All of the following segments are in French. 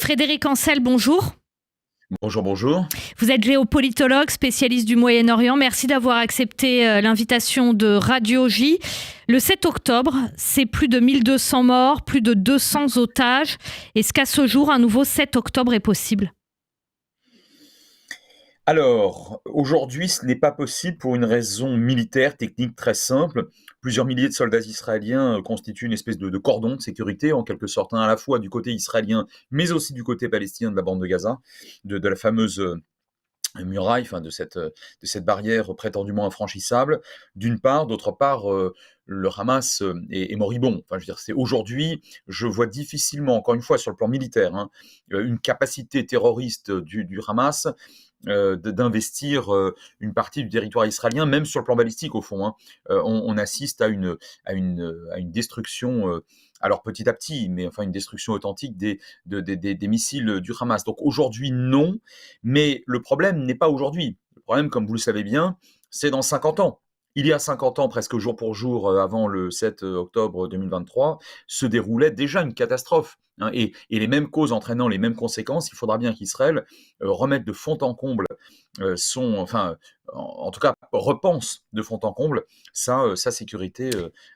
Frédéric Ancel, bonjour. Bonjour, bonjour. Vous êtes géopolitologue, spécialiste du Moyen-Orient. Merci d'avoir accepté l'invitation de Radio J. Le 7 octobre, c'est plus de 1200 morts, plus de 200 otages. Est-ce qu'à ce jour, un nouveau 7 octobre est possible ? Alors, aujourd'hui, ce n'est pas possible pour une raison militaire, technique très simple. Plusieurs milliers de soldats israéliens constituent une espèce de cordon de sécurité, en quelque sorte, à la fois du côté israélien, mais aussi du côté palestinien de la bande de Gaza, de la fameuse muraille, enfin de cette barrière prétendument infranchissable, d'une part. D'autre part, le Hamas est moribond. Enfin, je veux dire, c'est aujourd'hui, je vois difficilement, encore une fois, sur le plan militaire, une capacité terroriste du Hamas d'investir une partie du territoire israélien, même sur le plan balistique au fond. On assiste à une destruction, alors petit à petit, mais enfin une destruction authentique des missiles du Hamas. Donc aujourd'hui, non, mais le problème n'est pas aujourd'hui. Le problème, comme vous le savez bien, c'est dans 50 ans. Il y a 50 ans, presque jour pour jour, avant le 7 octobre 2023, se déroulait déjà une catastrophe. Et les mêmes causes entraînant les mêmes conséquences, il faudra bien qu'Israël remette de fond en comble en tout cas, repense de fond en comble sa sécurité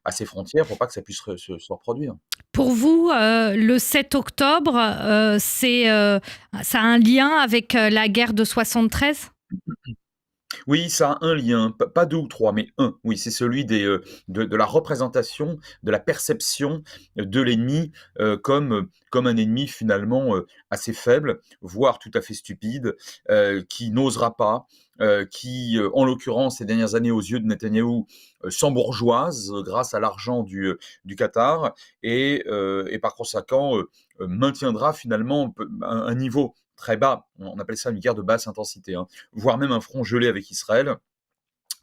à ses frontières pour pas que ça puisse se reproduire. Pour vous, le 7 octobre, ça a un lien avec la guerre de 73 ? Oui, ça a un lien, pas deux ou trois, mais un. Oui, c'est celui de la représentation, de la perception de l'ennemi comme un ennemi finalement assez faible, voire tout à fait stupide, qui n'osera pas, qui, en l'occurrence, ces dernières années, aux yeux de Netanyahou, s'embourgeoise grâce à l'argent du Qatar et par conséquent maintiendra finalement un niveau très bas. On appelle ça une guerre de basse intensité, voire même un front gelé avec Israël.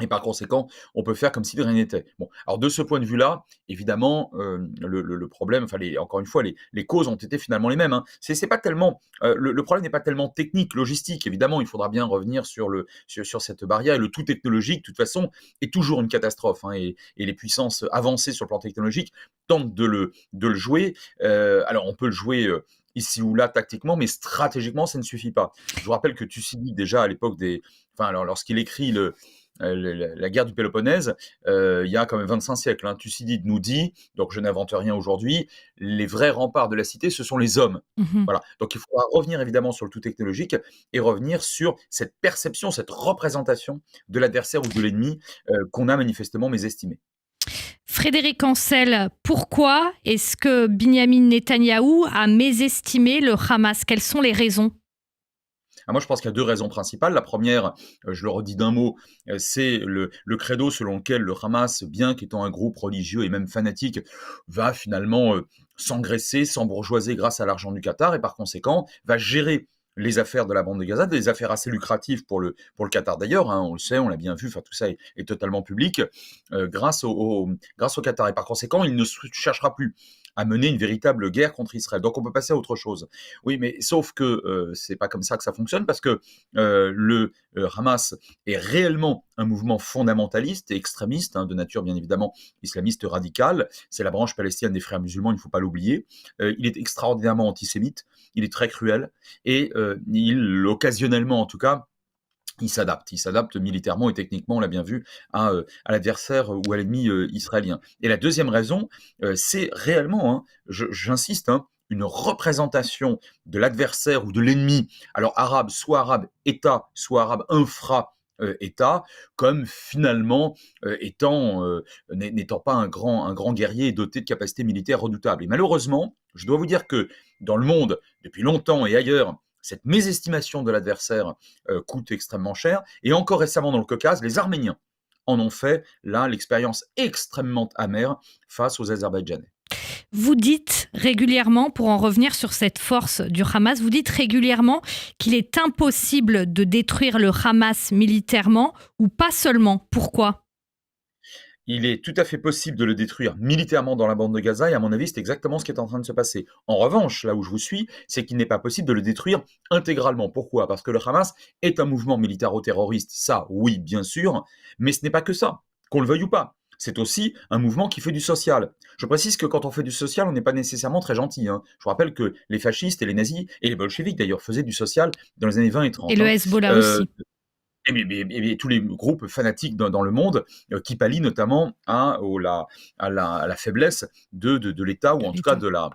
Et par conséquent, on peut faire comme si de rien n'était. Bon, alors de ce point de vue-là, évidemment, le problème, enfin, encore une fois, les causes ont été finalement les mêmes. C'est pas tellement, le problème n'est pas tellement technique, logistique. Évidemment, il faudra bien revenir sur cette barrière. Et le tout technologique, de toute façon, est toujours une catastrophe. Et les puissances avancées sur le plan technologique tentent de le jouer. Alors, on peut le jouer ici ou là tactiquement, mais stratégiquement, ça ne suffit pas. Je vous rappelle que Thucydide, déjà à l'époque lorsqu'il écrit la guerre du Péloponnèse, il y a quand même 25 siècles. Thucydide nous dit, donc je n'invente rien aujourd'hui, les vrais remparts de la cité, ce sont les hommes. Voilà. Donc il faudra revenir évidemment sur le tout technologique et revenir sur cette perception, cette représentation de l'adversaire ou de l'ennemi qu'on a manifestement mésestimé. Frédéric Ancel, pourquoi est-ce que Binyamin Netanyahou a mésestimé le Hamas ? Quelles sont les raisons ? Moi, je pense qu'il y a deux raisons principales. La première, je le redis d'un mot, c'est le credo selon lequel le Hamas, bien qu'étant un groupe religieux et même fanatique, va finalement s'engraisser, s'embourgeoiser grâce à l'argent du Qatar et par conséquent va gérer les affaires de la bande de Gaza, des affaires assez lucratives pour le Qatar d'ailleurs, on le sait, on l'a bien vu, tout ça est totalement public, grâce au Qatar. Et par conséquent, il ne cherchera plus à mener une véritable guerre contre Israël. Donc on peut passer à autre chose. Oui, mais sauf que c'est pas comme ça que ça fonctionne, parce que le Hamas est réellement un mouvement fondamentaliste et extrémiste, de nature bien évidemment islamiste radicale. C'est la branche palestinienne des Frères musulmans, il ne faut pas l'oublier. Il est extraordinairement antisémite, il est très cruel, et il, occasionnellement en tout cas, il s'adapte militairement et techniquement, on l'a bien vu, à l'adversaire ou à l'ennemi israélien. Et la deuxième raison, c'est réellement, j'insiste, une représentation de l'adversaire ou de l'ennemi, alors arabe État, soit arabe infra-État, comme finalement n'étant pas un grand guerrier doté de capacités militaires redoutables. Et malheureusement, je dois vous dire que dans le monde, depuis longtemps et ailleurs, cette mésestimation de l'adversaire coûte extrêmement cher. Et encore récemment dans le Caucase, les Arméniens en ont fait là l'expérience extrêmement amère face aux Azerbaïdjanais. Vous dites régulièrement, pour en revenir sur cette force du Hamas, vous dites régulièrement qu'il est impossible de détruire le Hamas militairement, ou pas seulement. Pourquoi ? Il est tout à fait possible de le détruire militairement dans la bande de Gaza, et à mon avis, c'est exactement ce qui est en train de se passer. En revanche, là où je vous suis, c'est qu'il n'est pas possible de le détruire intégralement. Pourquoi ? Parce que le Hamas est un mouvement militaro-terroriste, ça, oui, bien sûr, mais ce n'est pas que ça, qu'on le veuille ou pas. c'est aussi un mouvement qui fait du social. Je précise que quand on fait du social, on n'est pas nécessairement très gentil, hein. Je vous rappelle que les fascistes et les nazis, et les bolcheviks d'ailleurs, faisaient du social dans les années 20 et Et 30, le hein. Hezbollah Euh, aussi. et tous les groupes fanatiques dans le monde qui pallient notamment à la faiblesse de l'État, ou De en tout cas l'État, de la,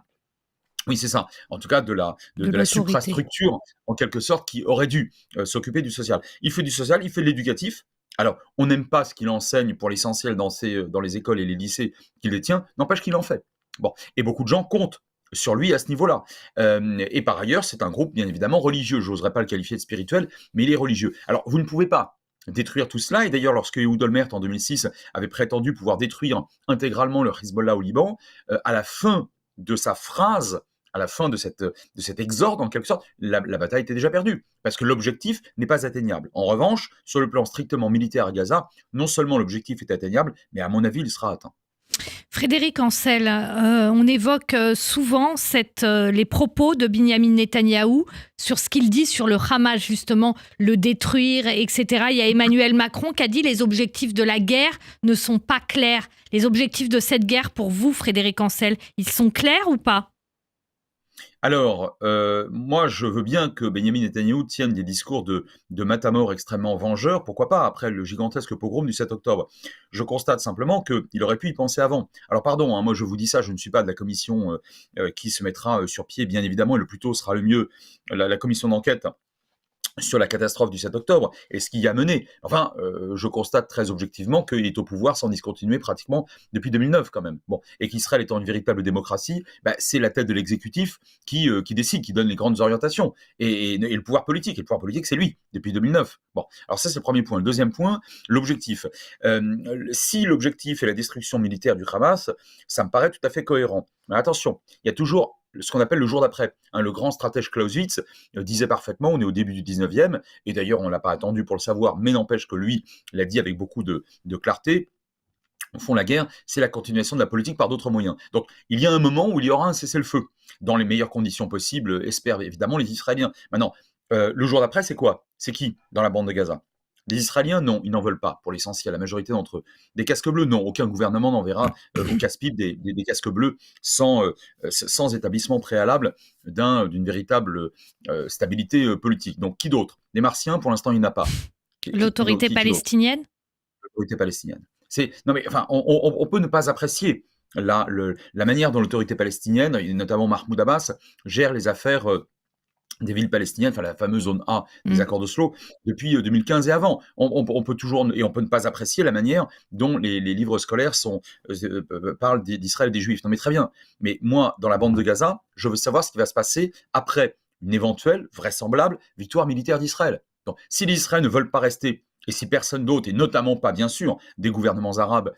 oui, c'est ça. En tout cas, de de la l'autorité. suprastructure, en quelque sorte, qui aurait dû s'occuper du social. Il fait du social, il fait de l'éducatif. Alors, on n'aime pas ce qu'il enseigne pour l'essentiel dans les écoles et les lycées qu'il détient, n'empêche qu'il en fait. Bon, et beaucoup de gens comptent sur lui à ce niveau-là. Et par ailleurs, c'est un groupe, bien évidemment, religieux. Je n'oserais pas le qualifier de spirituel, mais il est religieux. Alors, vous ne pouvez pas détruire tout cela. Et d'ailleurs, lorsque Ehud Olmert, en 2006, avait prétendu pouvoir détruire intégralement le Hezbollah au Liban, à la fin de sa phrase, à la fin de cet exorde, en quelque sorte, la bataille était déjà perdue, parce que l'objectif n'est pas atteignable. En revanche, sur le plan strictement militaire à Gaza, non seulement l'objectif est atteignable, mais à mon avis, il sera atteint. Frédéric Ancel, on évoque souvent les propos de Binyamin Netanyahou sur ce qu'il dit sur le Hamas, justement, le détruire, etc. Il y a Emmanuel Macron qui a dit les objectifs de la guerre ne sont pas clairs. Les objectifs de cette guerre, pour vous, Frédéric Ancel, ils sont clairs ou pas? Alors, moi, je veux bien que Benyamin Netanyahou tienne des discours de matamor extrêmement vengeurs, pourquoi pas, après le gigantesque pogrom du 7 octobre. Je constate simplement qu'il aurait pu y penser avant. Alors, pardon, hein, moi je vous dis ça, je ne suis pas de la commission qui se mettra sur pied, bien évidemment, et le plus tôt sera le mieux, la commission d'enquête sur la catastrophe du 7 octobre et ce qui y a mené. Enfin, je constate très objectivement qu'il est au pouvoir sans discontinuer pratiquement depuis 2009 quand même. Bon, et qu'Israël étant une véritable démocratie, c'est la tête de l'exécutif qui décide, qui donne les grandes orientations, et le pouvoir politique. Et le pouvoir politique, c'est lui, depuis 2009. Bon, alors ça c'est le premier point. Le deuxième point, l'objectif. Si l'objectif est la destruction militaire du Hamas, ça me paraît tout à fait cohérent. Mais attention, il y a toujours ce qu'on appelle le jour d'après. Hein, le grand stratège Clausewitz disait parfaitement, on est au début du 19e, et d'ailleurs on ne l'a pas attendu pour le savoir, mais n'empêche que lui l'a dit avec beaucoup de clarté, au fond, la guerre, c'est la continuation de la politique par d'autres moyens. Donc, il y a un moment où il y aura un cessez-le-feu, dans les meilleures conditions possibles, espèrent évidemment les Israéliens. Maintenant, le jour d'après, c'est quoi? C'est qui dans la bande de Gaza? Les Israéliens, non, ils n'en veulent pas, pour l'essentiel, la majorité d'entre eux. Des casques bleus, non, aucun gouvernement n'enverra au casse-pipe des casques bleus sans établissement préalable d'une véritable stabilité politique. Donc, qui d'autre? Les Martiens, pour l'instant, il n'y en a pas. L'autorité Qui d'autre? palestinienne? L'autorité palestinienne. Non mais enfin, on peut ne pas apprécier la manière dont l'autorité palestinienne, et notamment Mahmoud Abbas, gère les affaires des villes palestiniennes, enfin la fameuse zone A des Mm. accords d'Oslo, depuis 2015 et avant. On peut toujours, et on peut ne pas apprécier la manière dont les livres scolaires parlent d'Israël et des Juifs. Non mais très bien. Mais moi, dans la bande de Gaza, je veux savoir ce qui va se passer après une éventuelle, vraisemblable victoire militaire d'Israël. Donc, si les Israéliens ne veulent pas rester, et si personne d'autre, et notamment pas, bien sûr, des gouvernements arabes,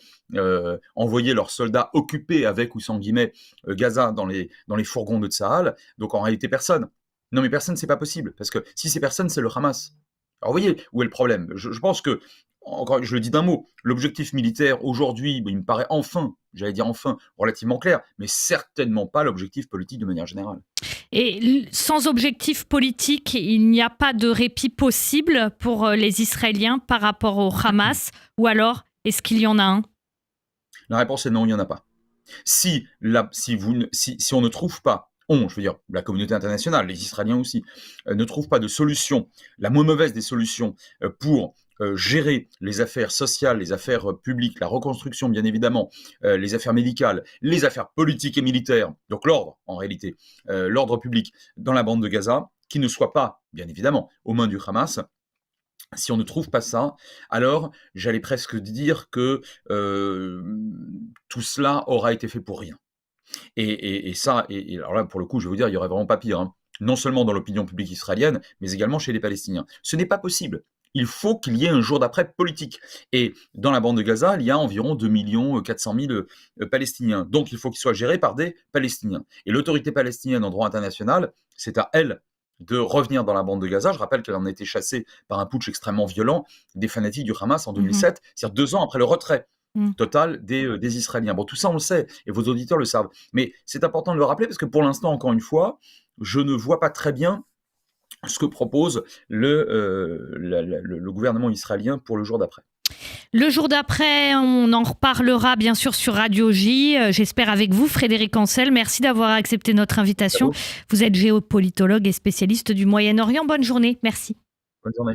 envoyaient leurs soldats occuper avec ou sans guillemets Gaza dans les fourgons de Tsahal, donc en réalité personne. Non mais personne, c'est pas possible, parce que si c'est personne, c'est le Hamas. Alors vous voyez où est le problème. Je pense que, encore, je le dis d'un mot, l'objectif militaire aujourd'hui, il me paraît j'allais dire enfin, relativement clair, mais certainement pas l'objectif politique de manière générale. Et sans objectif politique, il n'y a pas de répit possible pour les Israéliens par rapport au Hamas, ou alors est-ce qu'il y en a un? La réponse est non, il n'y en a pas. Si on ne trouve pas, je veux dire, la communauté internationale, les Israéliens aussi, ne trouvent pas de solution, la moins mauvaise des solutions pour gérer les affaires sociales, les affaires publiques, la reconstruction bien évidemment, les affaires médicales, les affaires politiques et militaires, donc l'ordre en réalité, l'ordre public dans la bande de Gaza, qui ne soit pas, bien évidemment, aux mains du Hamas. Si on ne trouve pas ça, alors j'allais presque dire que tout cela aura été fait pour rien. Et ça, et alors là, pour le coup, je vais vous dire, il n'y aurait vraiment pas pire, hein. Non seulement dans l'opinion publique israélienne, mais également chez les Palestiniens. Ce n'est pas possible. Il faut qu'il y ait un jour d'après politique. Et dans la bande de Gaza, il y a environ 2 400 000 Palestiniens. Donc il faut qu'ils soient gérés par des Palestiniens. Et l'autorité palestinienne en droit international, c'est à elle de revenir dans la bande de Gaza. Je rappelle qu'elle en a été chassée par un putsch extrêmement violent des fanatiques du Hamas en 2007, c'est-à-dire 2 ans après le retrait total des Israéliens. Bon, tout ça, on le sait, et vos auditeurs le savent. Mais c'est important de le rappeler, parce que pour l'instant, encore une fois, je ne vois pas très bien ce que propose le gouvernement israélien pour le jour d'après. Le jour d'après, on en reparlera bien sûr sur Radio J. J'espère avec vous, Frédéric Ancel. Merci d'avoir accepté notre invitation. Vous êtes géopolitologue et spécialiste du Moyen-Orient. Bonne journée. Merci. Bonne journée.